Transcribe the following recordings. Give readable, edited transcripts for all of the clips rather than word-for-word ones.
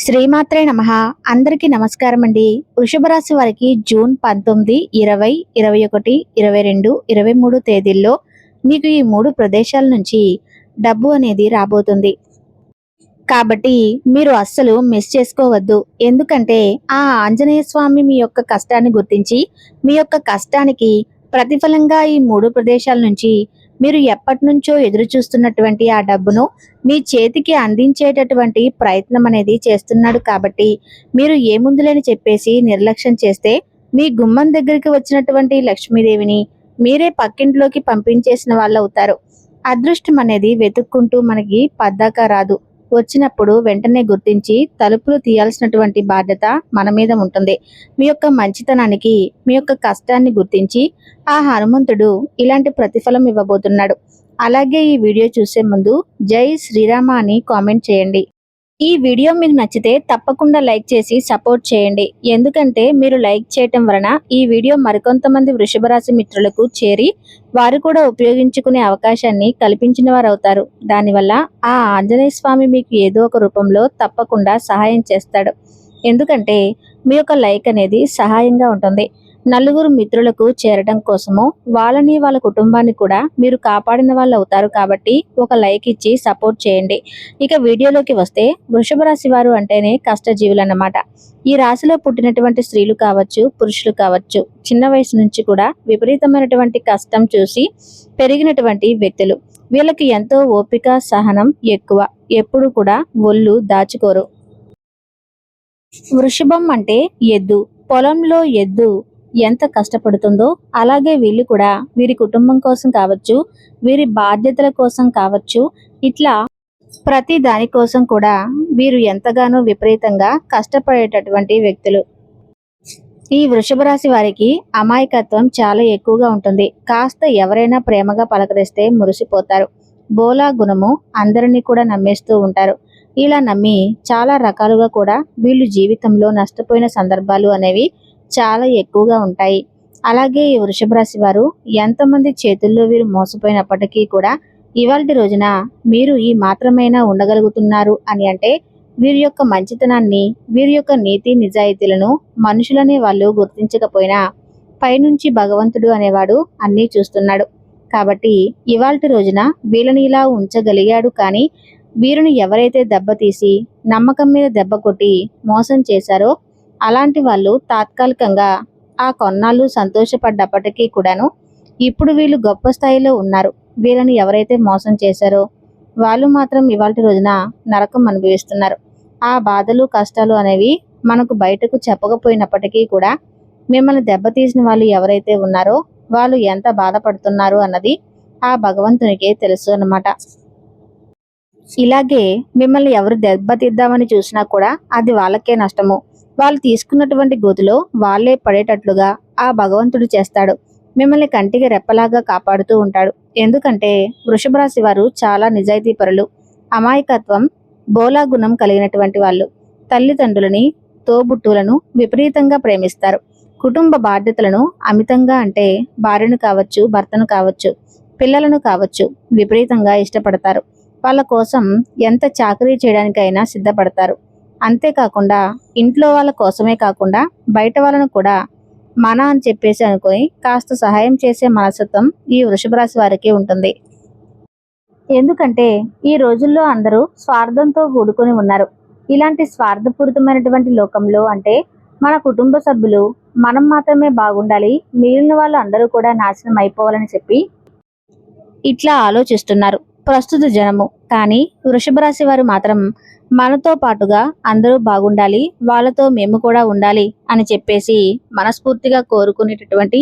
శ్రీమాత్రే నమః. అందరికీ నమస్కారం అండి. వృషభ రాశి వారికి జూన్ 19, 20, 21, 22, 23 తేదీల్లో మీకు ఈ 3 ప్రదేశాల నుంచి డబ్బు అనేది రాబోతుంది. కాబట్టి మీరు అస్సలు మిస్ చేసుకోవద్దు. ఎందుకంటే ఆ ఆంజనేయ స్వామి మీ యొక్క కష్టాన్ని గుర్తించి మీ యొక్క కష్టానికి ప్రతిఫలంగా ఈ 3 ప్రదేశాల నుంచి మీరు ఎప్పటినుంచో ఎదురు చూస్తున్నటువంటి ఆ డబ్బును మీ చేతికి అందించేటటువంటి ప్రయత్నం అనేది చేస్తున్నాడు. కాబట్టి మీరు ఏముందులేని చెప్పేసి నిర్లక్ష్యం చేస్తే మీ గుమ్మం దగ్గరికి వచ్చినటువంటి లక్ష్మీదేవిని మీరే పక్కింట్లోకి పంపించేసిన వాళ్ళు అవుతారు. అదృష్టం అనేది వెతుక్కుంటూ మనకి పద్దాక రాదు. వచ్చినప్పుడు వెంటనే గుర్తించి తలుపులు తీయాల్సినటువంటి బాధ్యత మన మీద ఉంటుంది. మీ యొక్క మంచితనానికి మీ యొక్క కష్టాన్ని గుర్తించి ఆ హనుమంతుడు ఇలాంటి ప్రతిఫలం ఇవ్వబోతున్నాడు. అలాగే ఈ వీడియో చూసే ముందు జై శ్రీరామ అని కామెంట్ చేయండి. ఈ వీడియో మీకు నచ్చితే తప్పకుండా లైక్ చేసి సపోర్ట్ చేయండి. ఎందుకంటే మీరు లైక్ చేయటం వలన ఈ వీడియో మరికొంతమంది వృషభ రాశి మిత్రులకు చేరి వారు కూడా ఉపయోగించుకునే అవకాశాన్ని కల్పించిన వారు అవుతారు. దానివల్ల ఆ ఆంజనేయ స్వామి మీకు ఏదో ఒక రూపంలో తప్పకుండా సహాయం చేస్తాడు. ఎందుకంటే మీ యొక్క లైక్ అనేది సహాయంగా ఉంటుంది. నలుగురు మిత్రులకు చేరడం కోసము వాళ్ళని వాళ్ళ కుటుంబాన్ని కూడా మీరు కాపాడిన వాళ్ళు అవుతారు. కాబట్టి ఒక లైక్ ఇచ్చి సపోర్ట్ చేయండి. ఇక వీడియోలోకి వస్తే వృషభ రాశి వారు అంటేనే కష్టజీవులు అన్నమాట. ఈ రాశిలో పుట్టినటువంటి స్త్రీలు కావచ్చు, పురుషులు కావచ్చు, చిన్న వయసు నుంచి కూడా విపరీతమైనటువంటి కష్టం చూసి పెరిగినటువంటి వ్యక్తులు. వీళ్ళకి ఎంతో ఓపిక, సహనం ఎక్కువ. ఎప్పుడు కూడా ఒళ్ళు దాచుకోరు. వృషభం అంటే ఎద్దు. పొలంలో ఎద్దు ఎంత కష్టపడుతుందో అలాగే వీళ్ళు కూడా వీరి కుటుంబం కోసం కావచ్చు, వీరి బాధ్యతల కోసం కావచ్చు, ఇట్లా ప్రతి దాని కోసం కూడా వీరు ఎంతగానో విపరీతంగా కష్టపడేటటువంటి వ్యక్తులు. ఈ వృషభ రాశి వారికి అమాయకత్వం చాలా ఎక్కువగా ఉంటుంది. కాస్త ఎవరైనా ప్రేమగా పలకరిస్తే మురిసిపోతారు. బోలా గుణము అందరినీ కూడా నమ్మేస్తూ ఉంటారు. ఇలా నమ్మి చాలా రకాలుగా కూడా వీళ్ళు జీవితంలో నష్టపోయిన సందర్భాలు అనేవి చాలా ఎక్కువగా ఉంటాయి. అలాగే ఈ వృషభ రాశి వారు ఎంతమంది చేతుల్లో వీరు మోసపోయినప్పటికీ కూడా ఇవాల్టి రోజున మీరు ఈ మాత్రమైనా ఉండగలుగుతున్నారు అని అంటే వీరి యొక్క మంచితనాన్ని, వీరి యొక్క నీతి నిజాయితీలను మనుషులనే వాళ్ళు గుర్తించకపోయినా పైనుంచి భగవంతుడు అనేవాడు అన్నీ చూస్తున్నాడు. కాబట్టి ఇవాల్టి రోజున వీళ్ళని ఇలా ఉంచగలిగాడు. కానీ వీరిని ఎవరైతే దెబ్బతీసి నమ్మకం మీద దెబ్బ కొట్టి మోసం చేశారో అలాంటి వాళ్ళు తాత్కాలికంగా ఆ కొన్నాళ్ళు సంతోషపడ్డప్పటికీ కూడాను ఇప్పుడు వీళ్ళు గొప్ప స్థాయిలో ఉన్నారు. వీళ్ళని ఎవరైతే మోసం చేశారో వాళ్ళు మాత్రం ఇవాల్టి రోజున నరకం అనుభవిస్తున్నారు. ఆ బాధలు, కష్టాలు అనేవి మనకు బయటకు చెప్పకపోయినప్పటికీ కూడా మిమ్మల్ని దెబ్బతీసిన వాళ్ళు ఎవరైతే ఉన్నారో వాళ్ళు ఎంత బాధపడుతున్నారు అన్నది ఆ భగవంతునికే తెలుసు అన్నమాట. ఇలాగే మిమ్మల్ని ఎవరు దెబ్బతీద్దామని చూసినా కూడా అది వాళ్ళకే నష్టము. వాళ్ళు తీసుకున్నటువంటి గోతిలో వాళ్ళే పడేటట్లుగా ఆ భగవంతుడు చేస్తాడు. మిమ్మల్ని కంటికి రెప్పలాగా కాపాడుతూ ఉంటాడు. ఎందుకంటే వృషభ రాశి వారు చాలా నిజాయితీ పరులు, అమాయకత్వం, బోలా గుణం కలిగినటువంటి వాళ్ళు. తల్లిదండ్రులని, తోబుట్టువులను విపరీతంగా ప్రేమిస్తారు. కుటుంబ బాధ్యతలను అమితంగా అంటే భార్యను కావచ్చు, భర్తను కావచ్చు, పిల్లలను కావచ్చు విపరీతంగా ఇష్టపడతారు. వాళ్ళ కోసం ఎంత చాకరీ చేయడానికైనా సిద్ధపడతారు. అంతేకాకుండా ఇంట్లో వాళ్ళ కోసమే కాకుండా బయట వాళ్ళను కూడా మన అని చెప్పేసి అనుకొని కాస్త సహాయం చేసే మనస్తత్వం ఈ వృషభ రాశి వారికి ఉంటుంది. ఎందుకంటే ఈ రోజుల్లో అందరూ స్వార్థంతో కూడుకొని ఉన్నారు. ఇలాంటి స్వార్థపూరితమైనటువంటి లోకంలో అంటే మన కుటుంబ సభ్యులు మనం మాత్రమే బాగుండాలి, మిగిలిన వాళ్ళు అందరూ కూడా నాశనం అయిపోవాలని చెప్పి ఇట్లా ఆలోచిస్తున్నారు ప్రస్తుత జనము. కానీ వృషభ రాశి వారు మాత్రం మనతో పాటుగా అందరూ బాగుండాలి, వాళ్ళతో మేము కూడా ఉండాలి అని చెప్పేసి మనస్ఫూర్తిగా కోరుకునేటటువంటి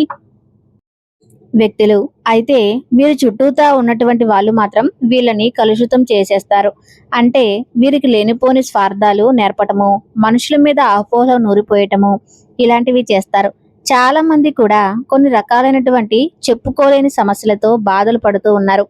వ్యక్తులు. అయితే వీరి చుట్టూతా ఉన్నటువంటి వాళ్ళు మాత్రం వీళ్ళని కలుషితం చేసేస్తారు. అంటే వీరికి లేనిపోని స్వార్థాలు నేర్పటము, మనుషుల మీద అపోహ నూరిపోయటము ఇలాంటివి చేస్తారు. చాలా మంది కూడా కొన్ని రకాలైనటువంటి చెప్పుకోలేని సమస్యలతో బాధలు పడుతూ ఉన్నారు.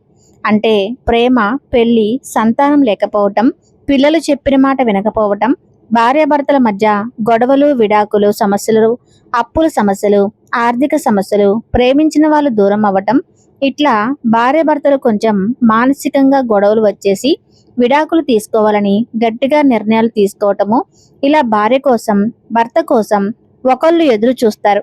అంటే ప్రేమ, పెళ్లి, సంతానం లేకపోవటం, పిల్లలు చెప్పిన మాట వినకపోవటం, భార్యాభర్తల మధ్య గొడవలు, విడాకులు సమస్యలు, అప్పుల సమస్యలు, ఆర్థిక సమస్యలు, ప్రేమించిన వాళ్ళు దూరం అవ్వటం, ఇట్లా భార్యాభర్తలు కొంచెం మానసికంగా గొడవలు వచ్చేసి విడాకులు తీసుకోవాలని గట్టిగా నిర్ణయాలు తీసుకోవటము, ఇలా భార్య కోసం, భర్త కోసం ఒకళ్ళు ఎదురు చూస్తారు.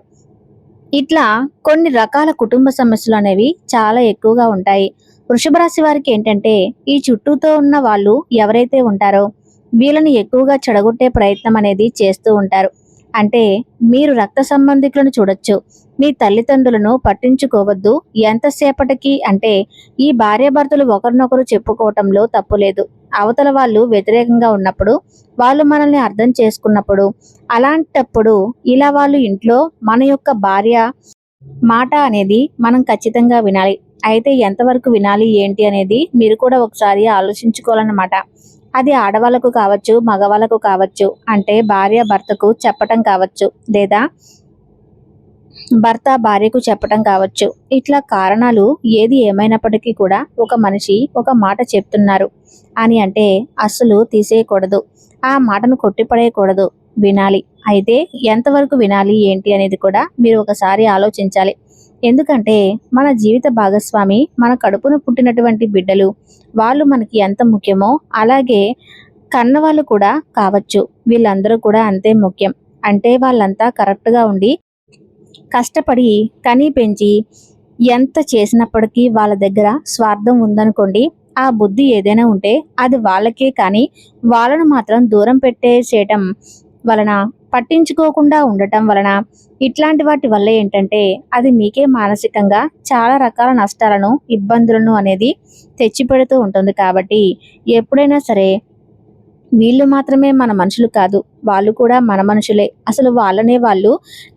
ఇట్లా కొన్ని రకాల కుటుంబ సమస్యలు అనేవి చాలా ఎక్కువగా ఉంటాయి. వృషభ రాశి వారికి ఏంటంటే ఈ చుట్టూతో ఉన్న వాళ్ళు ఎవరైతే ఉంటారో వీళ్ళని ఎక్కువగా చెడగొట్టే ప్రయత్నం అనేది చేస్తూ ఉంటారు. అంటే మీరు రక్త సంబంధికులను చూడొచ్చు, మీ తల్లిదండ్రులను పట్టించుకోవద్దు. ఎంతసేపటికి అంటే ఈ భార్యాభర్తలు ఒకరినొకరు చెప్పుకోవటంలో తప్పు లేదు. అవతల వాళ్ళు వ్యతిరేకంగా ఉన్నప్పుడు, వాళ్ళు మనల్ని అర్థం చేసుకున్నప్పుడు, అలాంటప్పుడు ఇలా వాళ్ళు ఇంట్లో మన యొక్క భార్య మాట అనేది మనం ఖచ్చితంగా వినాలి. అయితే ఎంతవరకు వినాలి ఏంటి అనేది మీరు కూడా ఒకసారి ఆలోచించుకోవాలన్నమాట. అది ఆడవాళ్ళకు కావచ్చు, మగవాళ్ళకు కావచ్చు. అంటే భార్య భర్తకు చెప్పటం కావచ్చు, లేదా భర్త భార్యకు చెప్పటం కావచ్చు. ఇట్లా కారణాలు ఏది ఏమైనప్పటికీ కూడా ఒక మనిషి ఒక మాట చెప్తున్నారు అని అంటే అస్సలు తీసేయకూడదు. ఆ మాటను కొట్టిపడేయకూడదు. వినాలి. అయితే ఎంతవరకు వినాలి ఏంటి అనేది కూడా మీరు ఒకసారి ఆలోచించాలి. ఎందుకంటే మన జీవిత భాగస్వామి, మన కడుపున పుట్టినటువంటి బిడ్డలు, వాళ్ళు మనకి ఎంత ముఖ్యమో అలాగే కన్నవాళ్ళు కూడా కావచ్చు. వీళ్ళందరూ కూడా అంతే ముఖ్యం. అంటే వాళ్ళంతా కరెక్ట్గా ఉండి కష్టపడి కని పెంచి ఎంత చేసినప్పటికీ వాళ్ళ దగ్గర స్వార్థం ఉందనుకోండి, ఆ బుద్ధి ఏదైనా ఉంటే అది వాళ్ళకే, కానీ వాళ్ళను మాత్రం దూరం పెట్టేసేయటం వలన, పట్టించుకోకుండా ఉండటం వలన, ఇట్లాంటి వాటి వల్ల ఏంటంటే అది మీకే మానసికంగా చాలా రకాల నష్టాలను, ఇబ్బందులను అనేది తెచ్చిపెడుతూ ఉంటుంది. కాబట్టి ఎప్పుడైనా సరే వీళ్ళు మాత్రమే మన మనుషులు కాదు, వాళ్ళు కూడా మన మనుషులే. అసలు వాళ్ళనే వాళ్ళు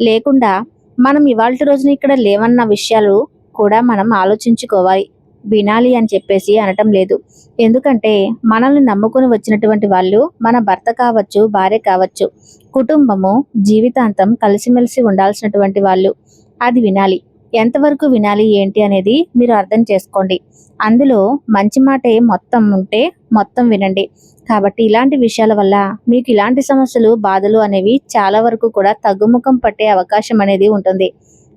లేకుండా మనం ఇవాల్టి రోజున ఇక్కడ లేవన్న విషయాలు కూడా మనం ఆలోచించుకోవాలి. వినాలి అని చెప్పేసి అనటం లేదు. ఎందుకంటే మనల్ని నమ్ముకొని వచ్చినటువంటి వాళ్ళు మన భర్త కావచ్చు, భార్య కావచ్చు, కుటుంబము జీవితాంతం కలిసిమెలిసి ఉండాల్సినటువంటి వాళ్ళు. అది వినాలి. ఎంతవరకు వినాలి ఏంటి అనేది మీరు అర్థం చేసుకోండి. అందులో మంచి మాటే మొత్తం ఉంటే మొత్తం వినండి. కాబట్టి ఇలాంటి విషయాల వల్ల మీకు ఇలాంటి సమస్యలు, బాధలు అనేవి చాలా వరకు కూడా తగ్గుముఖం పట్టే అవకాశం అనేది ఉంటుంది.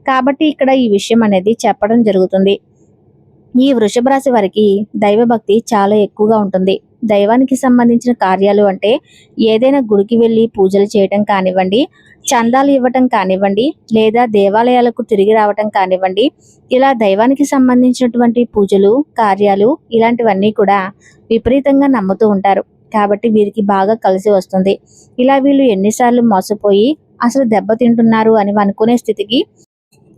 కాబట్టి ఇక్కడ ఈ విషయం అనేది చెప్పడం జరుగుతుంది. ఈ వృషభ రాశి వారికి దైవభక్తి చాలా ఎక్కువగా ఉంటుంది. దైవానికి సంబంధించిన కార్యాలు అంటే ఏదైనా గుడికి వెళ్ళి పూజలు చేయటం కానివ్వండి, చందాలు ఇవ్వటం కానివ్వండి, లేదా దేవాలయాలకు తిరిగి రావటం కానివ్వండి, ఇలా దైవానికి సంబంధించినటువంటి పూజలు, కార్యాలు ఇలాంటివన్నీ కూడా విపరీతంగా నమ్ముతూ ఉంటారు. కాబట్టి వీరికి బాగా కలిసి వస్తుంది. ఇలా వీళ్ళు ఎన్నిసార్లు మోసపోయి అసలు దెబ్బతింటున్నారు అని అనుకునే స్థితికి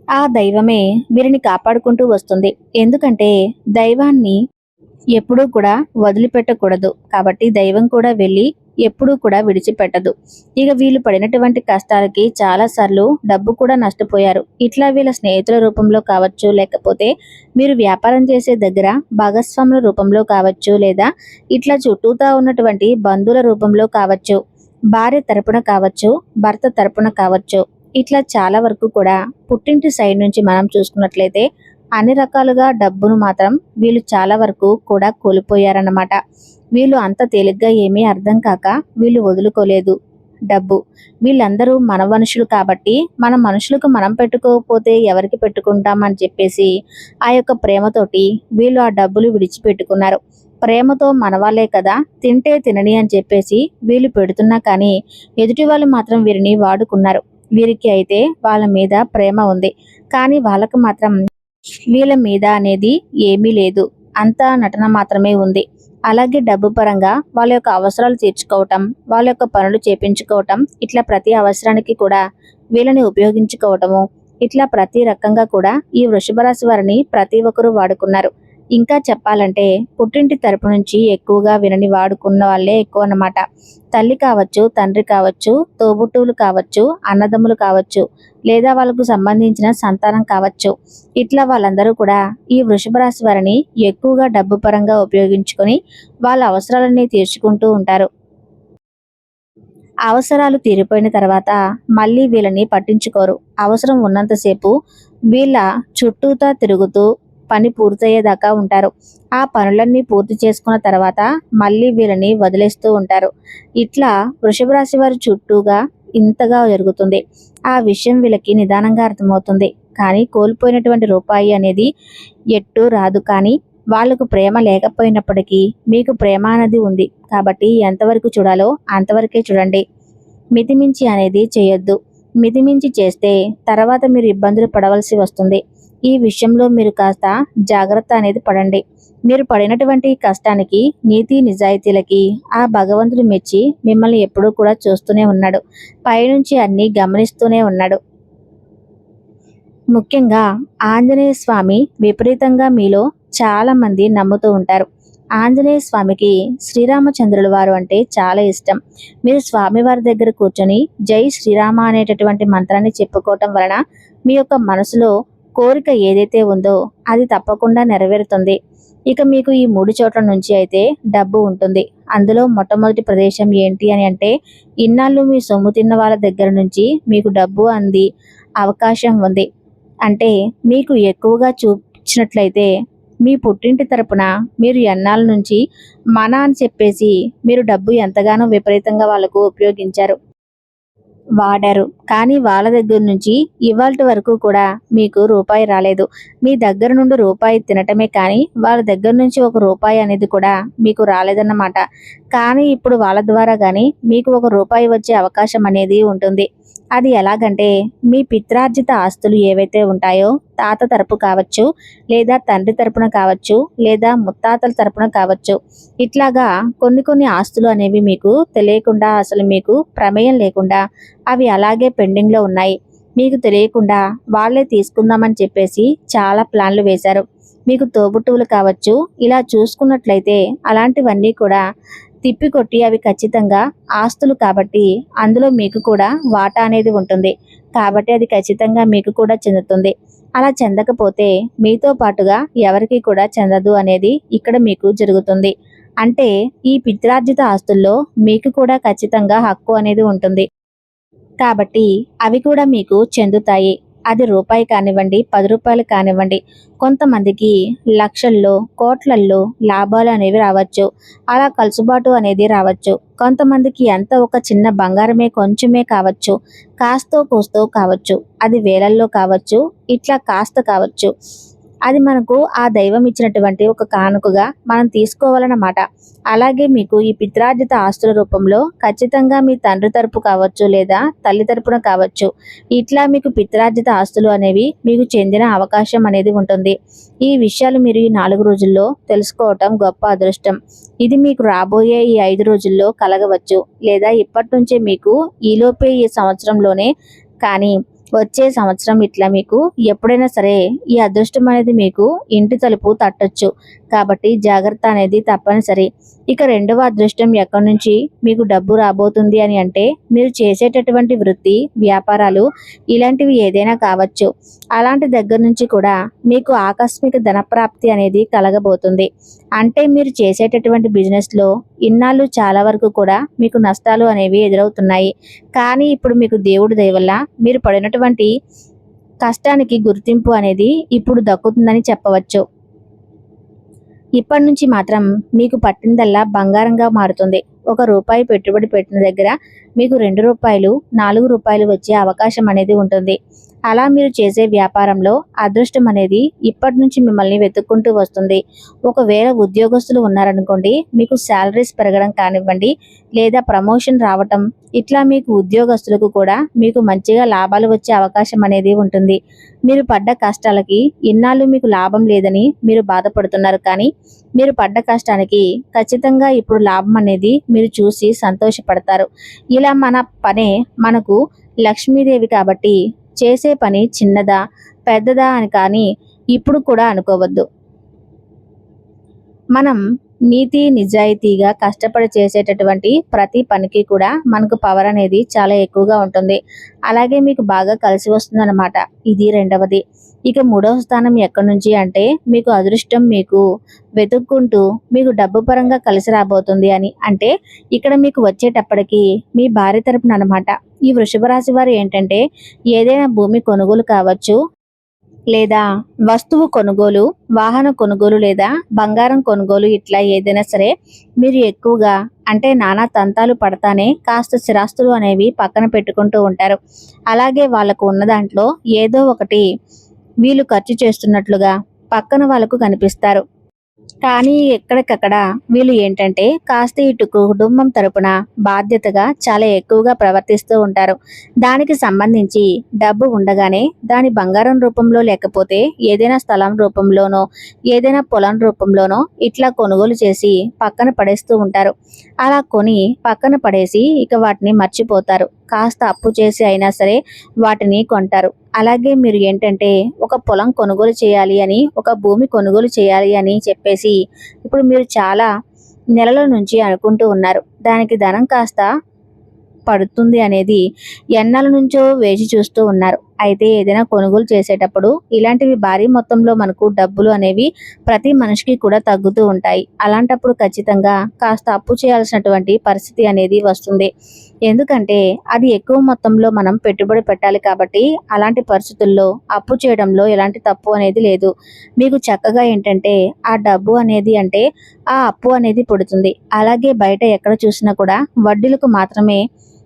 ఆ దైవమే వీరిని కాపాడుకుంటూ వస్తుంది. ఎందుకంటే దైవాన్ని ఎప్పుడూ కూడా వదిలిపెట్టకూడదు. కాబట్టి దైవం కూడా వెళ్ళి ఎప్పుడూ కూడా విడిచిపెట్టదు. ఇక వీళ్ళు పడినటువంటి కష్టాలకి చాలా సార్లు డబ్బు కూడా నష్టపోయారు. ఇట్లా వీళ్ళ స్నేహితుల రూపంలో కావచ్చు, లేకపోతే మీరు వ్యాపారం చేసే దగ్గర భాగస్వాముల రూపంలో కావచ్చు, లేదా ఇట్లా చుట్టూతా ఉన్నటువంటి బంధువుల రూపంలో కావచ్చు, భార్య తరపున కావచ్చు, భర్త తరపున కావచ్చు. ఇట్లా చాలా వరకు కూడా పుట్టింటి సైడ్ నుంచి మనం చూసుకున్నట్లయితే అన్ని రకాలుగా డబ్బును మాత్రం వీళ్ళు చాలా వరకు కూడా కోల్పోయారన్నమాట. వీళ్ళు అంత తేలిగ్గా ఏమీ అర్థం కాక వీళ్ళు వదులుకోలేదు డబ్బు. వీళ్ళందరూ మన మనుషులు కాబట్టి మన మనుషులకు మనం పెట్టుకోకపోతే ఎవరికి పెట్టుకుంటామని చెప్పేసి ఆ యొక్క ప్రేమతోటి వీళ్ళు ఆ డబ్బులు విడిచిపెట్టుకున్నారు. ప్రేమతో మనవాళ్లే కదా, తింటే తినని అని చెప్పేసి వీళ్ళు పెడుతున్నా కానీ ఎదుటి వాళ్ళు మాత్రం వీరిని వాడుకున్నారు. వీరికి అయితే వాళ్ళ మీద ప్రేమ ఉంది, కానీ వాళ్ళకు మాత్రం వీళ్ళ మీద అనేది ఏమీ లేదు. అంతా నటన మాత్రమే ఉంది. అలాగే డబ్బు పరంగా వాళ్ళ యొక్క అవసరాలు తీర్చుకోవటం, వాళ్ళ యొక్క పనులు చేపించుకోవటం, ఇట్లా ప్రతి అవసరానికి కూడా వీళ్ళని ఉపయోగించుకోవటము, ఇట్లా ప్రతి రకంగా కూడా ఈ వృషభ రాశి వారిని ప్రతి ఒక్కరూ వాడుకున్నారు. ఇంకా చెప్పాలంటే పుట్టింటి తరపు నుంచి ఎక్కువగా వినని వాడుకున్న వాళ్ళే ఎక్కువ అన్నమాట. తల్లి కావచ్చు, తండ్రి కావచ్చు, తోబుట్టువులు కావచ్చు, అన్నదమ్ములు కావచ్చు, లేదా వాళ్ళకు సంబంధించిన సంతానం కావచ్చు. ఇట్లా వాళ్ళందరూ కూడా ఈ వృషభ రాశి వారిని ఎక్కువగా డబ్బు పరంగా ఉపయోగించుకొని వాళ్ళ అవసరాలన్నీ తీర్చుకుంటూ ఉంటారు. అవసరాలు తీరిపోయిన తర్వాత మళ్ళీ వీళ్ళని పట్టించుకోరు. అవసరం ఉన్నంతసేపు వీళ్ళ చుట్టూతా తిరుగుతూ పని పూర్తయ్యేదాకా ఉంటారు. ఆ పనులన్నీ పూర్తి చేసుకున్న తర్వాత మళ్ళీ వీళ్ళని వదిలేస్తూ ఉంటారు. ఇట్లా వృషభ రాశి వారి చుట్టూగా ఇంతగా జరుగుతుంది. ఆ విషయం వీళ్ళకి నిదానంగా అర్థమవుతుంది. కానీ కోల్పోయినటువంటి రూపాయి అనేది ఎట్టూ రాదు. కానీ వాళ్ళకు ప్రేమ లేకపోయినప్పటికీ మీకు ప్రేమ అనేది ఉంది కాబట్టి ఎంతవరకు చూడాలో అంతవరకే చూడండి. మితిమించి అనేది చేయొద్దు. మితిమించి చేస్తే తర్వాత మీరు ఇబ్బందులు పడవలసి వస్తుంది. ఈ విషయంలో మీరు కాస్త జాగ్రత్త అనేది పడండి. మీరు పడినటువంటి కష్టానికి, నీతి నిజాయితీలకి ఆ భగవంతుడు మెచ్చి మిమ్మల్ని ఎప్పుడూ కూడా చూస్తూనే ఉన్నాడు. పైనుంచి అన్నీ గమనిస్తూనే ఉన్నాడు. ముఖ్యంగా ఆంజనేయ స్వామి విపరీతంగా మీలో చాలా మంది నమ్ముతూ ఉంటారు. ఆంజనేయ స్వామికి శ్రీరామచంద్రుల వారు అంటే చాలా ఇష్టం. మీరు స్వామివారి దగ్గర కూర్చొని జై శ్రీరామ అనేటటువంటి మంత్రాన్ని చెప్పుకోవటం వలన మీ యొక్క మనసులో కోరిక ఏదైతే ఉందో అది తప్పకుండా నెరవేరుతుంది. ఇక మీకు ఈ 3 చోట్ల నుంచి అయితే డబ్బు ఉంటుంది. అందులో మొట్టమొదటి ప్రదేశం ఏంటి అని అంటే, ఇన్నాళ్ళు మీ సొమ్ము తిన్న వాళ్ళ దగ్గర నుంచి మీకు డబ్బు అంది అవకాశం ఉంది. అంటే మీకు ఎక్కువగా చూపించినట్లయితే మీ పుట్టింటి తరపున మీరు ఎన్నాళ్ళ నుంచి మన అని చెప్పేసి మీరు డబ్బు ఎంతగానో విపరీతంగా వాళ్ళకు ఉపయోగించారు, వాడారు. కానీ వాళ్ళ దగ్గర నుంచి ఇవాల్టి వరకు కూడా మీకు రూపాయి రాలేదు. మీ దగ్గర నుండి రూపాయి తినటమే కానీ వాళ్ళ దగ్గర నుంచి ఒక రూపాయి అనేది కూడా మీకు రాలేదన్నమాట. కానీ ఇప్పుడు వాళ్ళ ద్వారా కానీ మీకు ఒక రూపాయి వచ్చే అవకాశం అనేది ఉంటుంది. అది ఎలాగంటే, మీ పిత్రార్జిత ఆస్తులు ఏవైతే ఉంటాయో తాత తరపు కావచ్చు, లేదా తండ్రి తరపున కావచ్చు, లేదా ముత్తాతల తరపున కావచ్చు, ఇట్లాగా కొన్ని కొన్ని ఆస్తులు అనేవి మీకు తెలియకుండా, అసలు మీకు ప్రమేయం లేకుండా అవి అలాగే పెండింగ్లో ఉన్నాయి. మీకు తెలియకుండా వాళ్ళే తీసుకుందామని చెప్పేసి చాలా ప్లాన్లు వేశారు. మీకు తోబుట్టువులు కావచ్చు. ఇలా చూసుకున్నట్లయితే అలాంటివన్నీ కూడా తిప్పికొట్టి అవి ఖచ్చితంగా ఆస్తులు కాబట్టి అందులో మీకు కూడా వాటా అనేది ఉంటుంది. కాబట్టి అది ఖచ్చితంగా మీకు కూడా చెందుతుంది. అలా చెందకపోతే మీతో పాటుగా ఎవరికి కూడా చెందదు అనేది ఇక్కడ మీకు జరుగుతుంది. అంటే ఈ పిత్రార్జిత ఆస్తుల్లో మీకు కూడా ఖచ్చితంగా హక్కు అనేది ఉంటుంది. కాబట్టి అవి కూడా మీకు చెందుతాయి. అది రూపాయి కానివ్వండి, 10 రూపాయలు కానివ్వండి. కొంతమందికి లక్షల్లో, కోట్లల్లో లాభాలు అనేవి రావచ్చు. అలా కలుసుబాటు అనేది రావచ్చు. కొంతమందికి ఎంత ఒక చిన్న బంగారమే కొంచెమే కావచ్చు, కాస్తో కూస్తో కావచ్చు, అది వేలల్లో కావచ్చు, ఇట్లా కాస్త కావచ్చు. అది మనకు ఆ దైవం ఇచ్చినటువంటి ఒక కానుకగా మనం తీసుకోవాలన్నమాట. అలాగే మీకు ఈ పిత్రార్జిత ఆస్తుల రూపంలో ఖచ్చితంగా మీ తండ్రి తరపు కావచ్చు, లేదా తల్లి తరపున కావచ్చు, ఇట్లా మీకు పిత్రార్జిత ఆస్తులు అనేవి మీకు చెందిన అవకాశం అనేది ఉంటుంది. ఈ విషయాలు మీరు ఈ 4 రోజుల్లో తెలుసుకోవటం గొప్ప అదృష్టం. ఇది మీకు రాబోయే ఈ 5 రోజుల్లో కలగవచ్చు, లేదా ఇప్పటి నుంచే మీకు ఈలోపే ఈ సంవత్సరంలోనే కానీ వచ్చే సంవత్సరం ఇట్లా మీకు ఎప్పుడైనా సరే ఈ అదృష్టం అనేది మీకు ఇంటి తలుపు తట్టొచ్చు. కాబట్టి జాగ్రత్త అనేది తప్పనిసరి. ఇక రెండవ అదృష్టం ఎక్కడి నుంచి మీకు డబ్బు రాబోతుంది అని అంటే, మీరు చేసేటటువంటి వృత్తి, వ్యాపారాలు ఇలాంటివి ఏదైనా కావచ్చు. అలాంటి దగ్గర నుంచి కూడా మీకు ఆకస్మిక ధనప్రాప్తి అనేది కలగబోతుంది. అంటే మీరు చేసేటటువంటి బిజినెస్లో ఇన్నాళ్ళు చాలా వరకు కూడా మీకు నష్టాలు అనేవి ఎదురవుతున్నాయి. కానీ ఇప్పుడు మీకు దేవుడి దయ వల్ల మీరు పడినటువంటి కష్టానికి గుర్తింపు అనేది ఇప్పుడు దక్కుతుందని చెప్పవచ్చు. ఇప్పటి నుంచి మాత్రం మీకు పట్టిందల్లా బంగారంగా మారుతుంది. ₹1 పెట్టుబడి పెట్టిన దగ్గర మీకు ₹2, ₹4 వచ్చే అవకాశం అనేది ఉంటుంది. అలా మీరు చేసే వ్యాపారంలో అదృష్టం అనేది ఇప్పటి నుంచి మిమ్మల్ని వెతుక్కుంటూ వస్తుంది. ఒకవేళ ఉద్యోగస్తులు ఉన్నారనుకోండి, మీకు శాలరీస్ పెరగడం కానివ్వండి, లేదా ప్రమోషన్ రావటం, ఇట్లా మీకు ఉద్యోగస్తులకు కూడా మీకు మంచిగా లాభాలు వచ్చే అవకాశం అనేది ఉంటుంది. మీరు పడ్డ కష్టాలకి ఇన్నాళ్ళు మీకు లాభం లేదని మీరు బాధపడుతున్నారు. కానీ మీరు పడ్డ కష్టానికి ఖచ్చితంగా ఇప్పుడు లాభం అనేది మీరు చూసి సంతోషపడతారు. ఇలా మన పనే మనకు లక్ష్మీదేవి కాబట్టి చేసే పని చిన్నదా పెద్దదా అని కానీ ఇప్పుడు కూడా అనుకోవద్దు. మనం నీతి నిజాయితీగా కష్టపడి చేసేటటువంటి ప్రతి పనికి కూడా మనకు పవర్ అనేది చాలా ఎక్కువగా ఉంటుంది. అలాగే మీకు బాగా కలిసి వస్తుందన్నమాట. ఇది రెండవది. ఇక మూడవ స్థానం ఎక్కడి నుంచి అంటే, మీకు అదృష్టం మీకు వెతుక్కుంటూ మీకు డబ్బు పరంగా కలిసి రాబోతుంది అని అంటే, ఇక్కడ మీకు వచ్చేటప్పటికి మీ భార్య తరపున అనమాట. ఈ వృషభ రాశి వారు ఏంటంటే, ఏదైనా భూమి కొనుగోలు కావచ్చు, లేదా వస్తువు కొనుగోలు, వాహన కొనుగోలు, లేదా బంగారం కొనుగోలు, ఇట్లా ఏదైనా సరే మీరు ఎక్కువగా అంటే నానా తంతాలు పడతానే కాస్త స్థిరాస్తులు అనేవి పక్కన పెట్టుకుంటూ ఉంటారు. అలాగే వాళ్ళకు ఉన్న దాంట్లో ఏదో ఒకటి వీళ్ళు ఖర్చు చేస్తున్నట్లుగా పక్కన వాళ్ళకు కనిపిస్తారు. కానీ ఎక్కడికక్కడ వీళ్ళు ఏంటంటే కాస్త ఇటు కుటుంబం తరపున బాధ్యతగా చాలా ఎక్కువగా ప్రవర్తిస్తూ ఉంటారు. దానికి సంబంధించి డబ్బు ఉండగానే దాని బంగారం రూపంలో లేకపోతే ఏదైనా స్థలం రూపంలోనో ఏదైనా పొలం రూపంలోనో ఇట్లా కొనుగోలు చేసి పక్కన పడేస్తూ ఉంటారు. అలా కొని పక్కన పడేసి ఇక వాటిని మర్చిపోతారు. కాస్త అప్పు చేసి అయినా సరే వాటిని కొంటారు. అలాగే మీరు ఏంటంటే ఒక పొలం కొనుగోలు చేయాలి అని, ఒక భూమి కొనుగోలు చేయాలి అని చెప్పేసి ఇప్పుడు మీరు చాలా నెలల నుంచి అనుకుంటూ ఉన్నారు. దానికి ధనం కాస్త పడుతుంది అనేది ఎన్నాళ్ళ నుంచో వేచి చూస్తూ ఉన్నారు. అయితే ఏదైనా కొనుగోలు చేసేటప్పుడు ఇలాంటివి భారీ మొత్తంలో మనకు డబ్బులు అనేవి ప్రతి మనిషికి కూడా తగ్గుతూ ఉంటాయి. అలాంటప్పుడు ఖచ్చితంగా కాస్త అప్పు చేయాల్సినటువంటి పరిస్థితి అనేది వస్తుంది. ఎందుకంటే అది ఎక్కువ మొత్తంలో మనం పెట్టుబడి పెట్టాలి కాబట్టి అలాంటి పరిస్థితుల్లో అప్పు చేయడంలో ఎలాంటి తప్పు అనేది లేదు. మీకు చక్కగా ఏంటంటే ఆ డబ్బు అనేది అంటే ఆ అప్పు అనేది పుడుతుంది. అలాగే బయట ఎక్కడ చూసినా కూడా వడ్డీలకు మాత్రమే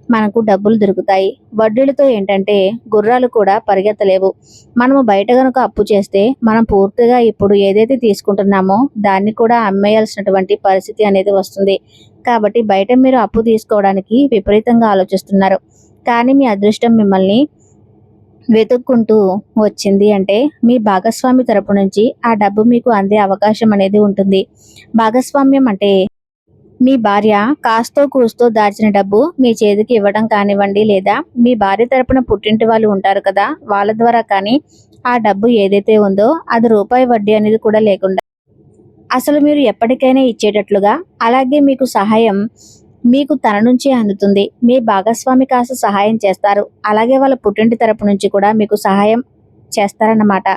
మనకు డబ్బులు దొరుకుతాయి. వడ్డీలతో ఏంటంటే గుర్రాలు కూడా పరిగెత్తలేవు. మనము బయట గనుక అప్పు చేస్తే మనం పూర్తిగా ఇప్పుడు ఏదైతే తీసుకుంటున్నామో దాన్ని కూడా అమ్మేయాల్సినటువంటి పరిస్థితి అనేది వస్తుంది. కాబట్టి బయట మీరు అప్పు తీసుకోవడానికి విపరీతంగా ఆలోచిస్తున్నారు. కానీ మీ అదృష్టం మిమ్మల్ని వెతుక్కుంటూ వచ్చింది అంటే మీ భాగస్వామి తరపు నుంచి ఆ డబ్బు మీకు అందే అవకాశం అనేది ఉంటుంది. భాగస్వామ్యం అంటే మీ భార్య కాస్తో కూస్తో దాచిన డబ్బు మీ చేతికి ఇవ్వడం కానివ్వండి, లేదా మీ భార్య తరపున పుట్టింటి వాళ్ళు ఉంటారు కదా, వాళ్ళ ద్వారా కానీ ఆ డబ్బు ఏదైతే ఉందో అది రూపాయి వడ్డీ అనేది కూడా లేకుండా అసలు మీరు ఎప్పటికైనా ఇచ్చేటట్లుగా, అలాగే మీకు సహాయం మీకు తన నుంచే అందుతుంది. మీ భాగస్వామి కాస్త సహాయం చేస్తారు. అలాగే వాళ్ళ పుట్టింటి తరపు నుంచి కూడా మీకు సహాయం చేస్తారన్నమాట.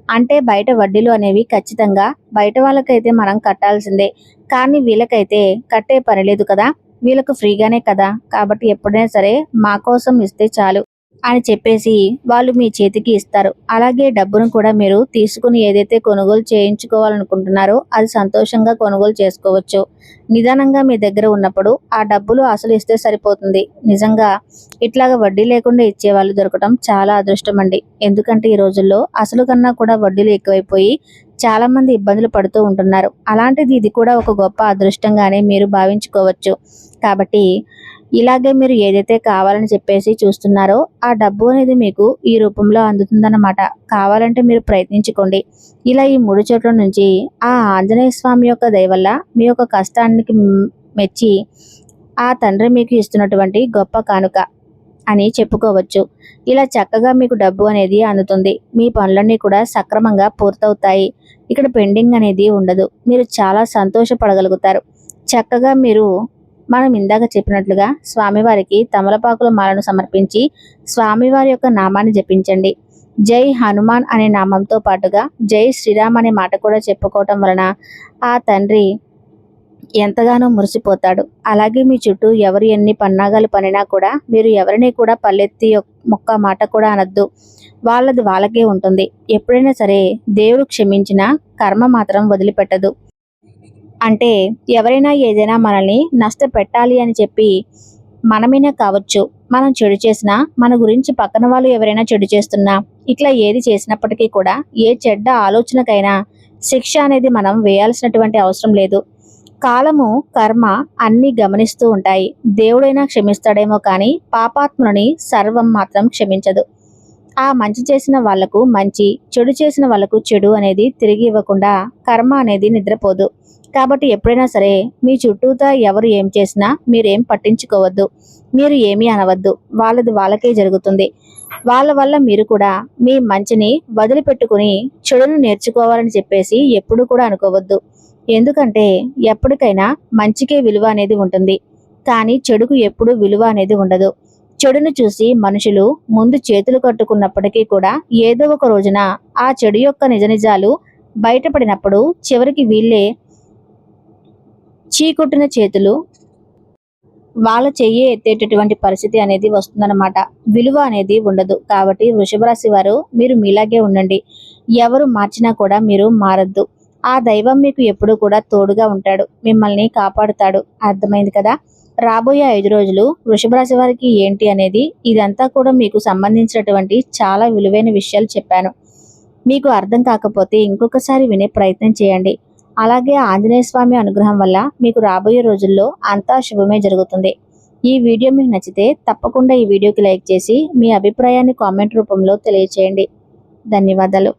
అంటే బయట వడ్డీలు అనేవి ఖచ్చితంగా బయట వాళ్ళకైతే మనం కట్టాల్సిందే. కానీ వీళ్ళకైతే కట్టే పని లేదు కదా! వీళ్ళకు ఫ్రీగానే కదా! కాబట్టి ఎప్పుడైనా సరే మా కోసం ఇస్తే చాలు అని చెప్పేసి వాళ్ళు మీ చేతికి ఇస్తారు. అలాగే డబ్బును కూడా మీరు తీసుకుని ఏదైతే కొనుగోలు చేయించుకోవాలనుకుంటున్నారో అది సంతోషంగా కొనుగోలు చేసుకోవచ్చు. నిదానంగా మీ దగ్గర ఉన్నప్పుడు ఆ డబ్బులు అసలు ఇస్తే సరిపోతుంది. నిజంగా ఇట్లాగా వడ్డీ లేకుండా ఇచ్చేవాళ్ళు దొరకటం చాలా అదృష్టం అండి. ఎందుకంటే ఈ రోజుల్లో అసలు కన్నా కూడా వడ్డీలు ఎక్కువైపోయి చాలా మంది ఇబ్బందులు పడుతూ ఉంటున్నారు. అలాంటిది ఇది కూడా ఒక గొప్ప అదృష్టంగానే మీరు భావించుకోవచ్చు. కాబట్టి ఇలాగే మీరు ఏదైతే కావాలని చెప్పేసి చూస్తున్నారో ఆ డబ్బు అనేది మీకు ఈ రూపంలో అందుతుందన్నమాట. కావాలంటే మీరు ప్రయత్నించుకోండి. ఇలా ఈ 3 చోట్ల నుంచి ఆ ఆంజనేయ స్వామి యొక్క దయ వల్ల మీ యొక్క కష్టానికి మెచ్చి ఆ తండ్రి మీకు ఇస్తున్నటువంటి గొప్ప కానుక అని చెప్పుకోవచ్చు. ఇలా చక్కగా మీకు డబ్బు అనేది అందుతుంది. మీ పనులన్నీ కూడా సక్రమంగా పూర్తవుతాయి. ఇక్కడ పెండింగ్ అనేది ఉండదు. మీరు చాలా సంతోషపడగలుగుతారు. చక్కగా మీరు మనం ఇందాక చెప్పినట్లుగా స్వామివారికి తమలపాకుల మాలను సమర్పించి స్వామివారి యొక్క నామాన్ని జపించండి. జై హనుమాన్ అనే నామంతో పాటుగా జై శ్రీరామ్ అనే మాట కూడా చెప్పుకోవటం వలన ఆ తండ్రి ఎంతగానో మురిసిపోతాడు. అలాగే మీ చుట్టూ ఎవరు ఎన్ని పన్నాగాలు పనినా కూడా మీరు ఎవరిని కూడా పల్లెత్తి మొక్క మాట కూడా అనొద్దు. వాళ్ళది వాళ్ళకే ఉంటుంది. ఎప్పుడైనా సరే దేవుడు క్షమించిన కర్మ మాత్రం వదిలిపెట్టదు. అంటే ఎవరైనా ఏదైనా మనల్ని నష్టపెట్టాలి అని చెప్పి మనమైనా కావచ్చు, మనం చెడు చేసినా, మన గురించి పక్కన వాళ్ళు ఎవరైనా చెడు చేస్తున్నా, ఇట్లా ఏది చేసినప్పటికీ కూడా ఏ చెడ్డ ఆలోచనకైనా శిక్ష అనేది మనం వేయాల్సినటువంటి అవసరం లేదు. కాలము, కర్మ అన్నీ గమనిస్తూ ఉంటాయి. దేవుడైనా క్షమిస్తాడేమో కానీ పాపాత్ములని సర్వం మాత్రం క్షమించదు. ఆ మంచి చేసిన వాళ్లకు మంచి, చెడు చేసిన వాళ్లకు చెడు అనేది తిరిగి ఇవ్వకుండా కర్మ అనేది నిద్రపోదు. కాబట్టి ఎప్పుడైనా సరే మీ చుట్టూతా ఎవరు ఏం చేసినా మీరేం పట్టించుకోవద్దు. మీరు ఏమీ అనవద్దు. వాళ్ళది వాళ్ళకే జరుగుతుంది. వాళ్ళ వల్ల మీరు కూడా మీ మంచిని వదిలిపెట్టుకుని చెడును నేర్చుకోవాలని చెప్పేసి ఎప్పుడు కూడా అనుకోవద్దు. ఎందుకంటే ఎప్పటికైనా మంచికే విలువ అనేది ఉంటుంది. కానీ చెడుకు ఎప్పుడూ విలువ అనేది ఉండదు. చెడును చూసి మనుషులు ముందు చేతులు కట్టుకున్నప్పటికీ కూడా ఏదో ఒక రోజున ఆ చెడు యొక్క నిజ నిజాలు బయటపడినప్పుడు చివరికి వీళ్ళే చీకొట్టిన చేతులు వాళ్ళ చెయ్యి ఎత్తేటటువంటి పరిస్థితి అనేది వస్తుందన్నమాట. విలువ అనేది ఉండదు. కాబట్టి వృషభ రాశి వారు మీరు మీలాగే ఉండండి. ఎవరు మార్చినా కూడా మీరు మారద్దు. ఆ దైవం మీకు ఎప్పుడు కూడా తోడుగా ఉంటాడు. మిమ్మల్ని కాపాడుతాడు. అర్థమైంది కదా? రాబోయే 5 రోజులు వృషభ రాశి వారికి ఏంటి అనేది ఇదంతా కూడా మీకు సంబంధించినటువంటి చాలా విలువైన విషయాలు చెప్పాను. మీకు అర్థం కాకపోతే ఇంకొకసారి వినే ప్రయత్నం చేయండి. అలాగే ఆంజనేయ స్వామి అనుగ్రహం వల్ల మీకు రాబోయే రోజుల్లో అంతా శుభమే జరుగుతుంది. ఈ వీడియో మీకు నచ్చితే తప్పకుండా ఈ వీడియోకి లైక్ చేసి మీ అభిప్రాయాన్ని కామెంట్ రూపంలో తెలియచేయండి. ధన్యవాదాలు.